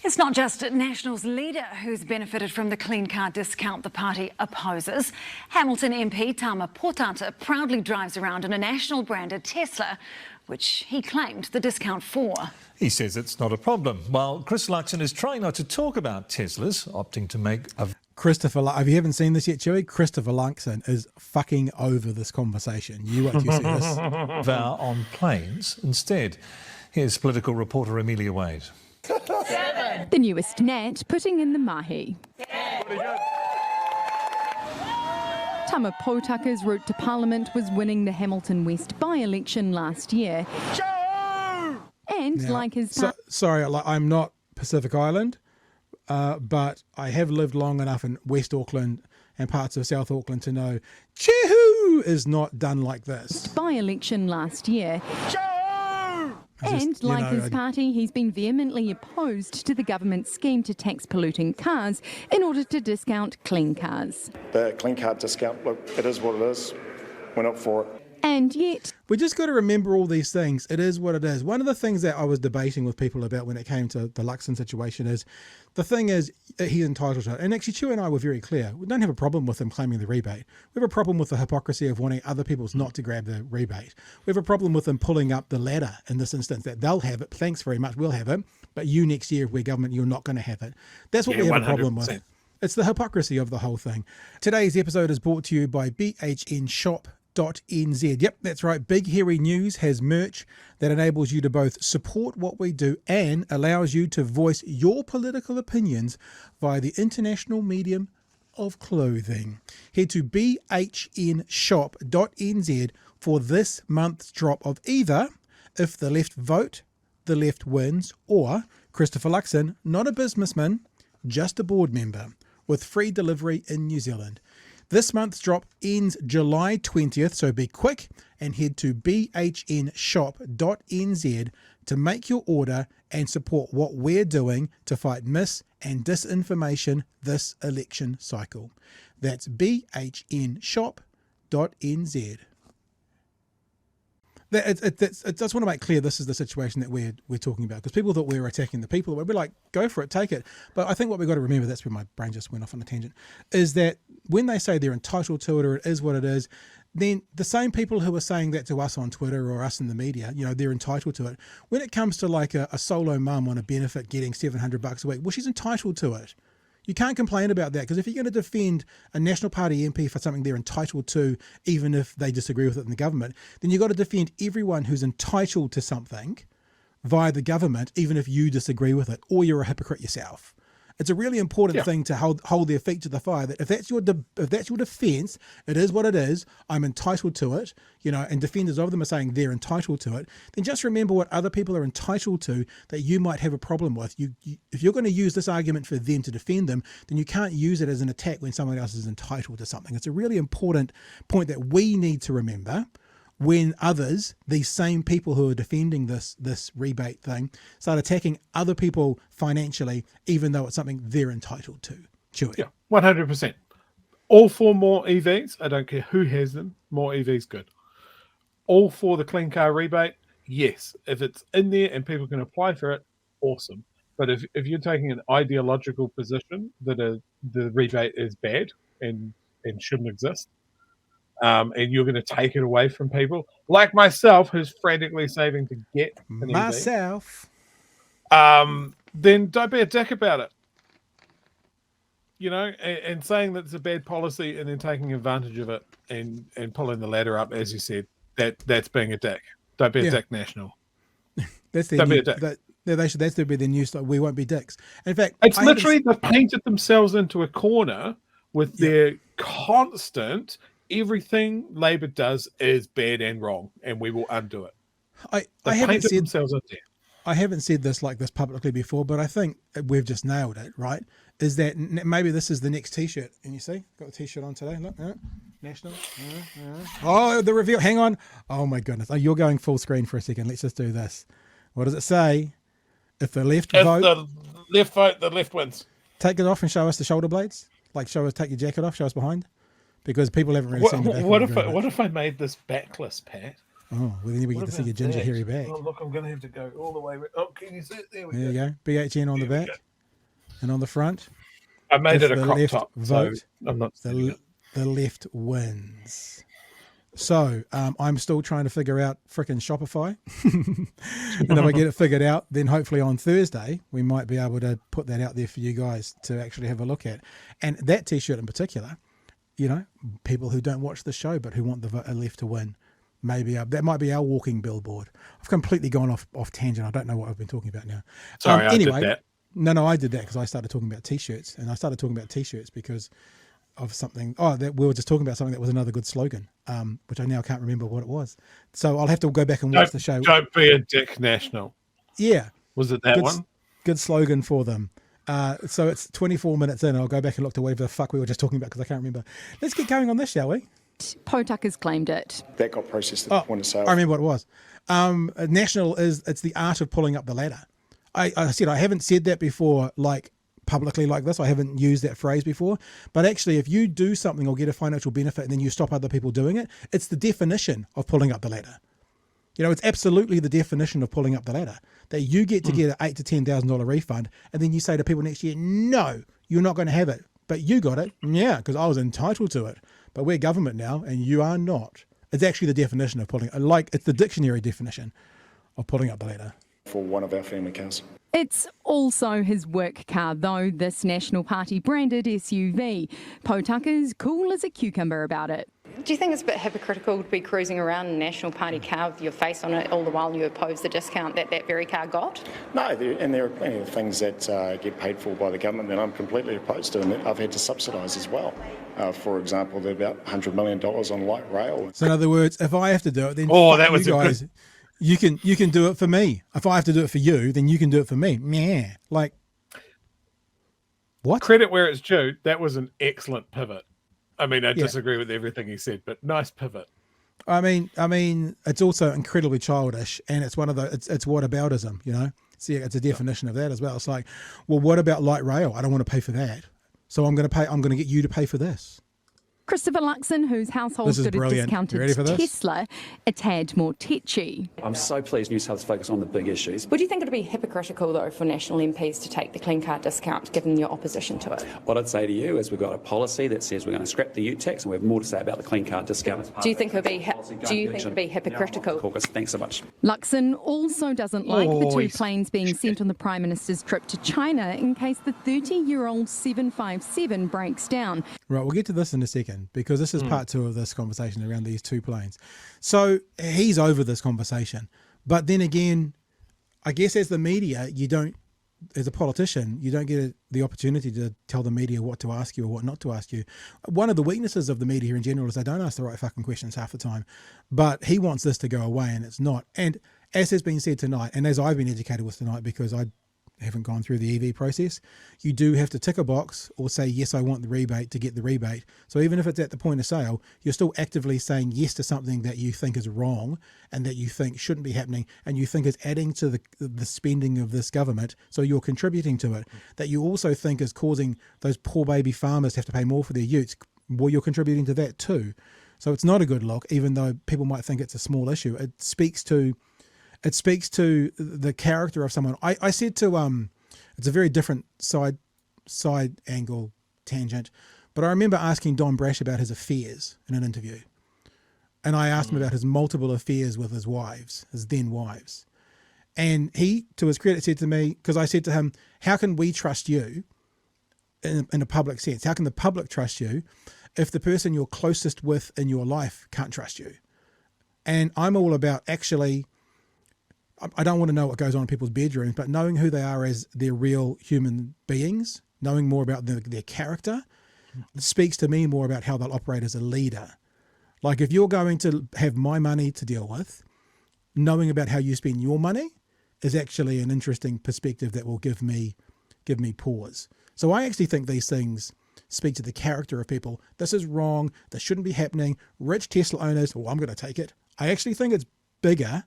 It's not just Nationals leader who's benefited from the clean car discount the party opposes. Hamilton MP Tama Potata proudly drives around in a National branded Tesla, which he claimed the discount for. He says it's not a problem, while Chris Luxon is trying not to talk about Teslas, opting to make a... If you haven't seen this yet, Chewy, Christoper Luxon is fucking over this conversation. You wait till you see this. vow on planes instead. Here's political reporter Amelia Wade. The newest Nat putting in the mahi. Tama Potaka's route to Parliament was winning the Hamilton West by-election last year. And Now, like his... sorry, I'm not Pacific Island, but I have lived long enough in West Auckland and parts of South Auckland to know Chehu is not done like this. By-election last year. And like his party, he's been vehemently opposed to the government's scheme to tax polluting cars in order to discount clean cars. The clean car discount, look, it is what it is. We're not for it. And yet... We just got to remember all these things. It is what it is. One of the things that I was debating with people about when it came to the Luxon situation is, the thing is, he's entitled to it. And actually, Chew and I were very clear. We don't have a problem with him claiming the rebate. We have a problem with the hypocrisy of wanting other people not to grab the rebate. We have a problem with them pulling up the ladder in this instance, that they'll have it. Thanks very much, we'll have it. But you next year, if we're government, you're not going to have it. That's what we have 100%. A problem with. It's the hypocrisy of the whole thing. Today's episode is brought to you by BHN Shop. .nz. Yep, that's right. Big Hairy News has merch that enables you to both support what we do and allows you to voice your political opinions via the international medium of clothing. Head to bhnshop.nz for this month's drop of either If the Left Vote, the Left Wins, or Christoper Luxon, not a businessman, just a board member, with free delivery in New Zealand. This month's drop ends July 20th, so be quick and head to bhnshop.nz to make your order and support what we're doing to fight mis- and disinformation this election cycle. That's bhnshop.nz. I just want to make clear this is the situation that we're talking about, because people thought we were attacking the people. We're like, go for it, take it. But I think what we've got to remember, that's where my brain just went off on a tangent, is that when they say they're entitled to it or it is what it is, then the same people who are saying that to us on Twitter or us in the media, they're entitled to it. When it comes to like a solo mum on a benefit getting $700 a week, well, she's entitled to it. You can't complain about that, because if you're going to defend a National Party MP for something they're entitled to, even if they disagree with it in the government, then you've got to defend everyone who's entitled to something via the government, even if you disagree with it, or you're a hypocrite yourself. It's a really important thing to hold their feet to the fire, that if that's your defence, it is what it is, I'm entitled to it, and defenders of them are saying they're entitled to it, then just remember what other people are entitled to that you might have a problem with. If you're going to use this argument for them to defend them, then you can't use it as an attack when someone else is entitled to something. It's a really important point that we need to remember when others, these same people who are defending this rebate thing, start attacking other people financially, even though it's something they're entitled to. Chewy. Yeah, 100%. All for more EVs. I don't care who has them. More EVs, good. All for the clean car rebate. Yes. If it's in there and people can apply for it, awesome. But if you're taking an ideological position that the rebate is bad and shouldn't exist, and you're going to take it away from people like myself, who's frantically saving to get an myself, then don't be a dick about it. And saying that it's a bad policy and then taking advantage of it and pulling the ladder up, as you said, that's being a dick. Don't be a dick, National. That's don't be a dick. That's to be the news. We won't be dicks. In fact, it's literally they've painted themselves into a corner with their constant. Everything Labor does is bad and wrong, and we will undo it. I haven't said this like this publicly before, but I think we've just nailed it, right? Is that maybe this is the next T-shirt. And you see, got the T-shirt on today. Look, National. Oh, the reveal. Hang on. Oh, my goodness. Oh, you're going full screen for a second. Let's just do this. What does it say? If the left vote, the left wins. Take it off and show us the shoulder blades. Like, take your jacket off, show us behind. Because people haven't really seen the back. What if I made this backless, Pat? Oh, well, then we get to see your ginger hairy back. Oh, look, I'm going to have to go all the way. Oh, can you see it? There you go. BHN on the back. and on the front, I made if it a the crop left top, vote, so I'm not sending it. the left wins. So I'm still trying to figure out frickin' Shopify. And if I get it figured out, then hopefully on Thursday, we might be able to put that out there for you guys to actually have a look at. And that T-shirt in particular, you know, people who don't watch the show but who want the left to win, maybe that might be our walking billboard. I've completely gone off tangent. I don't know what I've been talking about now. Sorry, anyway, I did that. No, I did that because I started talking about T-shirts, and I started talking about T-shirts because of something. That we were just talking about something that was another good slogan, which I now can't remember what it was. So I'll have to go back and watch the show. Don't be a dick national. Yeah. Was it that one? Good slogan for them. So it's 24 minutes in. I'll go back and look to whatever the fuck we were just talking about because I can't remember. Let's get going on this, shall we? Potucker's claimed it. That got processed at the point of sale. I remember what it was. National it's the art of pulling up the ladder. I said I haven't said that before, like publicly like this. I haven't used that phrase before. But actually, if you do something or get a financial benefit and then you stop other people doing it, it's the definition of pulling up the ladder. You know, it's absolutely the definition of pulling up the ladder. That you get to get an $8,000 to $10,000 refund, and then you say to people next year, no, you're not going to have it. But you got it. Yeah, because I was entitled to it. But we're government now, and you are not. It's actually the definition of pulling, it's the dictionary definition of pulling up the ladder. For one of our family cars. It's also his work car, though, this National Party branded SUV. Potucker's cool as a cucumber about it. Do you think it's a bit hypocritical to be cruising around in a National Party car with your face on it all the while you oppose the discount that very car got? No, there are plenty of things that get paid for by the government that I'm completely opposed to and that I've had to subsidise as well. For example, they're about $100 million on light rail. So in other words, if I have to do it, then that was you guys. You can do it for me. If I have to do it for you, then you can do it for me. Yeah, like what? Credit where it's due. That was an excellent pivot. I mean, I disagree with everything he said, but nice pivot. I mean, it's also incredibly childish, and it's one of the it's whataboutism. You know, see, it's a definition of that as well. It's like, well, what about light rail? I don't want to pay for that, so I'm going to pay. I'm going to get you to pay for this. Christoper Luxon, whose household's got a discounted Tesla, a tad more tetchy. I'm so pleased New South Wales focus on the big issues. Would you think it would be hypocritical, though, for National MPs to take the clean car discount, given your opposition to it? What I'd say to you is we've got a policy that says we're going to scrap the ute tax, and we have more to say about the clean car discount. Do you think it would be hypocritical? Caucus, thanks so much. Luxon also doesn't like the two planes being sent on the Prime Minister's trip to China in case the 30-year-old 757 breaks down. Right, we'll get to this in a second because this is part two of this conversation around these two planes. So he's over this conversation. But then again, I guess as the media, as a politician, you don't get the opportunity to tell the media what to ask you or what not to ask you. One of the weaknesses of the media in general is they don't ask the right fucking questions half the time. But he wants this to go away and it's not. And as has been said tonight, and as I've been educated with tonight because I haven't gone through the EV process, you do have to tick a box or say, yes, I want the rebate to get the rebate. So even if it's at the point of sale, you're still actively saying yes to something that you think is wrong and that you think shouldn't be happening and you think is adding to the spending of this government. So you're contributing to it, that you also think is causing those poor baby farmers to have to pay more for their utes. Well, you're contributing to that too. So it's not a good look, even though people might think it's a small issue. It speaks to the character of someone. I said to it's a very different side angle tangent, but I remember asking Don Brash about his affairs in an interview, and I asked him about his multiple affairs with his wives, his then wives, and he, to his credit, said to me, because I said to him, how can we trust you in a public sense? How can the public trust you if the person you're closest with in your life can't trust you? And I'm all about actually, I don't want to know what goes on in people's bedrooms, but knowing who they are as their real human beings, knowing more about their character, speaks to me more about how they'll operate as a leader. Like if you're going to have my money to deal with, knowing about how you spend your money is actually an interesting perspective that will give me pause. So I actually think these things speak to the character of people. This is wrong. This shouldn't be happening. Rich Tesla owners, well, I'm going to take it. I actually think it's bigger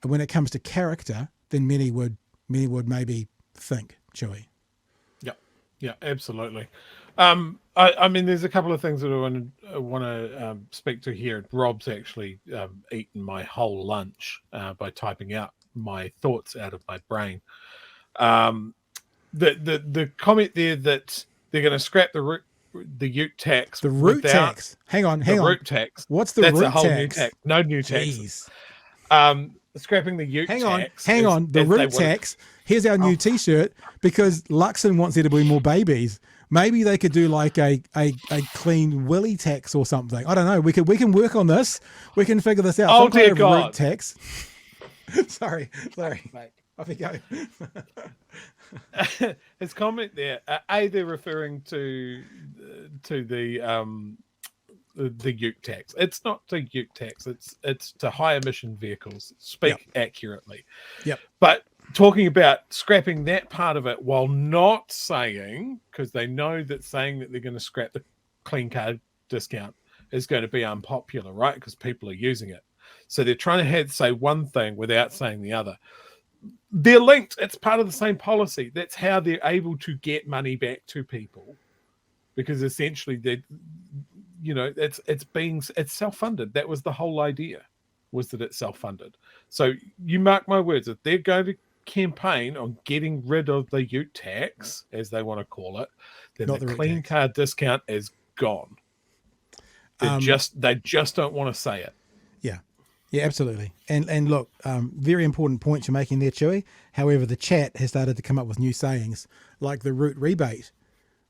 when it comes to character than many would maybe think, Chewy. Yeah, absolutely. I mean, there's a couple of things that I want to speak to here. Rob's actually eaten my whole lunch by typing out my thoughts out of my brain. the comment there that they're going to scrap the ute tax. The root tax. Hang on. Root tax. What's the That's root a whole tax? new tax. No new taxes. Scrapping the ute tax. Hang on. The root tax. Here's our new T-shirt, because Luxon wants there to be more babies. Maybe they could do like a clean willy tax or something. I don't know. We can work on this. We can figure this out. Oh, Some kind dear of God. root tax. sorry, mate. Off you go. His comment there. They're referring to the ute tax. It's not the ute tax. It's to high emission vehicles. Speak accurately. Yep. But talking about scrapping that part of it while not saying, because they know that saying that they're going to scrap the clean car discount is going to be unpopular, right? Because people are using it. So they're trying to say one thing without saying the other. They're linked. It's part of the same policy. That's how they're able to get money back to people, because essentially it's self-funded. That was the whole idea, was that it's self-funded. So you mark my words, if they're going to campaign on getting rid of the ute tax, as they want to call it, then the clean car discount is gone. They just don't want to say it. Yeah, absolutely. And look, very important point you're making there, Chewy. However, the chat has started to come up with new sayings like the root rebate.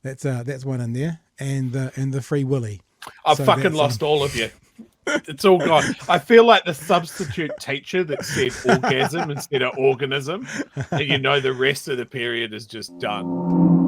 That's one in there, and the free willy. I've fucking lost all of you. It's all gone. I feel like the substitute teacher that said orgasm instead of organism, and the rest of the period is just done.